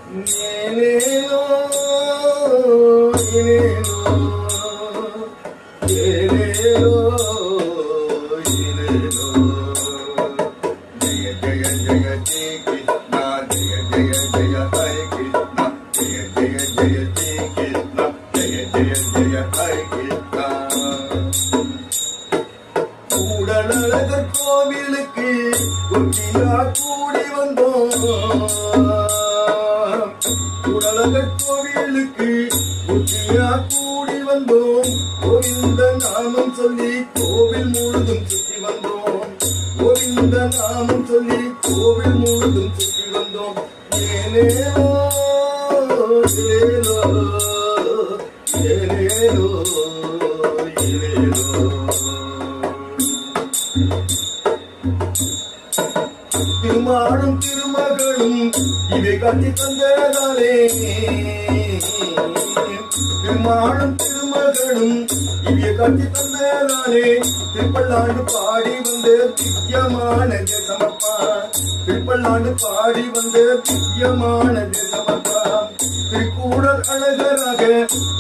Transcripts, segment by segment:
ஏலேலோ ஏலேலோ ஏலேலோ ஏலேலோ ஜெய ஜெய ஜெய ஸ்ரீ கிருஷ்ணா ஜெய ஜெய ஜெய ஹரே கிருஷ்ணா ஜெய ஜெய ஜெய ஸ்ரீ கிருஷ்ணா ஜெய ஜெய ஜெய ஹரே கிருஷ்ணா. கூடலழகர் கோவிலுக்கு குட்டியா கூடி வந்தோம். கூடலழகர் கோவிலுக்கு குட்டியா கூடி வந்தோம். கோவிந்த நாமம் சொல்லி கோவில் முழுதும் சுற்றி வந்தோம். கோவிந்த நாமம் சொல்லி கோவில் முழுதும் சுற்றி வந்தோம். ஏலேலோ ஏலேலோ ஏலேலோ ஏலேலோ. திருமாலும் திருமகளும் இவை காட்டி தந்ததாலே. திருமாலும் திருமகளும் இவை காட்டி தந்ததாலே. திருப்பல்லாண்டு பாடி வந்த திவ்யமான தேசமப்பா. திருப்பல்லாண்டு பாடி வந்த திவ்யமான தேசமப்பா. திருக்கூடல் அழகராக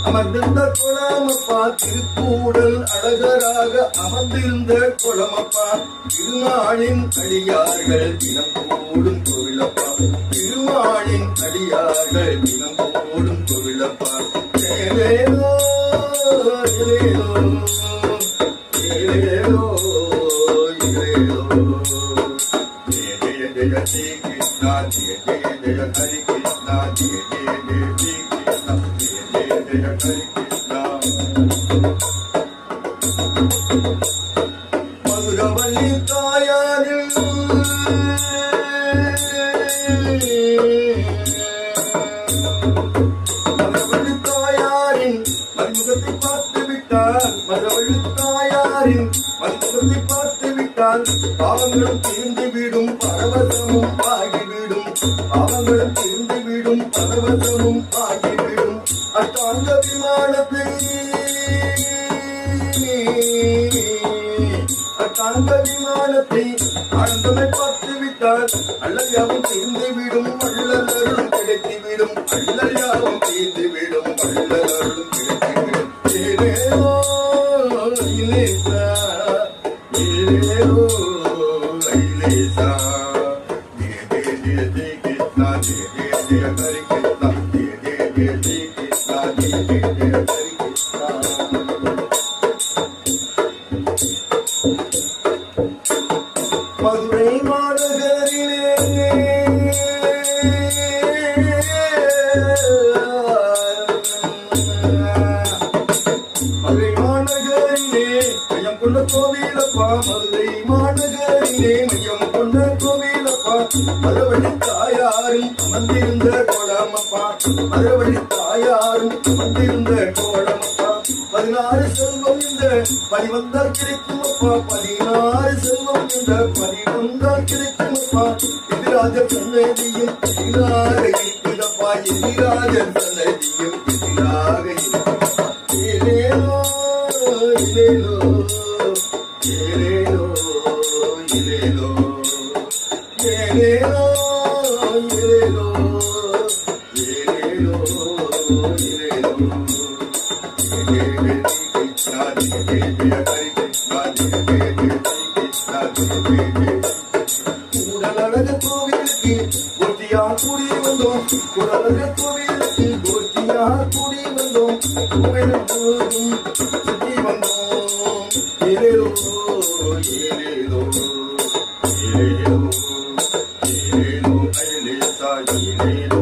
அமர்ந்திருந்த குளமப்பா. திருக்கூடல் அழகராக அமர்ந்திருந்த குளமப்பா. திருமாலின் அடியார்கள் தினம் கூடும் கோவிலப்பா. திருமாலின் அடியார்கள் தினம் கூடும் கோவிலப்பா. ஏலேலோ ஏலேலோ ஏலேலோ ஏலேலோ. ஜெய ஜெய ஜெய ஸ்ரீ கிருஷ்ணா ஜெய ஜெய ஜெய ஹரி கிருஷ்ணா ஜெய ஜெய ஜெய ஸ்ரீ கிருஷ்ணா ஜெய ஜெய ஜெய ஹரி கிருஷ்ணா. மதுரவள்ளி தாயாரில் மதுரவள்ளி தாயாரின் மறுமுகத்தை பார்த்து விட்டார். மதுரவள்ளி தாயாரின் மறுமுகத்தை பார்த்து விட்டால் பாவங்களும் தீர்ந்துவிடும் பரவசமும் ஆகிவிடும். பாவங்களும் தீர்ந்துவிடும் பரவசமும் ஆகிவிடும். அஷ்டாங்க விமானத்தை அஷ்டாங்க விமானத்தை ஆனந்தமை பார்த்து விட்டால் அல்லல்யாவும் தீர்ந்துவிடும் வள்ளலருளும் கிடைத்துவிடும். அல்லல்யாவும் தீர்ந்துவிடும் வள்ளலருளும் கிடைத்துவிடும். ஏலேலோ ஐலேசா ஏலேலோ ஐலேசா. ஜெய ஜெய ஜெய ஸ்ரீ கிருஷ்ணா ஜெய ஜெய ஜெய ஹரி கிருஷ்ணா ஜெய ஜெய ஜெய ஸ்ரீ கிருஷ்ணா ஜெய ஜெய ஜெய ஹரி கிருஷ்ணா. மதுரை மாநகரிலே மதுரை மாநகரிலே மையம் கொண்ட கோவிலப்பா. மதுரை மாநகரிலே மையம் கொண்ட கோவிலப்பா. மதுரவள்ளி தாயாரும் அமர்ந்திருந்த கோலமப்பா. மதுரவள்ளி தாயாரும் அமர்ந்திருந்த கோலமப்பா. 16 செல்வம் இந்த பணி வந்தால் கிடைக்கும் அப்பா. 16 செல்வம் இந்த பணி வந்தால் கிடைக்கும் அப்பா. எதிராஜர் சன்னதியும் எதிராக இருக்குதப்பா. எதிராஜர் சன்னதியும் எதிராக இருக்குதப்பா. ஏலேலோ ஏலேலோ ஏலேலோ ஏலேலோ ஏலேலோ ஏலேலோ ஏலேலோ ஏலேலோ. கூடலழகர் கோவிலுக்கு கோஷ்டியா கூடி வந்தோம். கூடலழகர் கோவிலுக்கு கோஷ்டியா கூடி வந்தோம். கோவிலும் முழுதும் சுற்றி வந்தோம். ஏலேலோ ஏலேலோ ஏலேலோ ஏலேலோ ஐலேசா ஏலேலோ.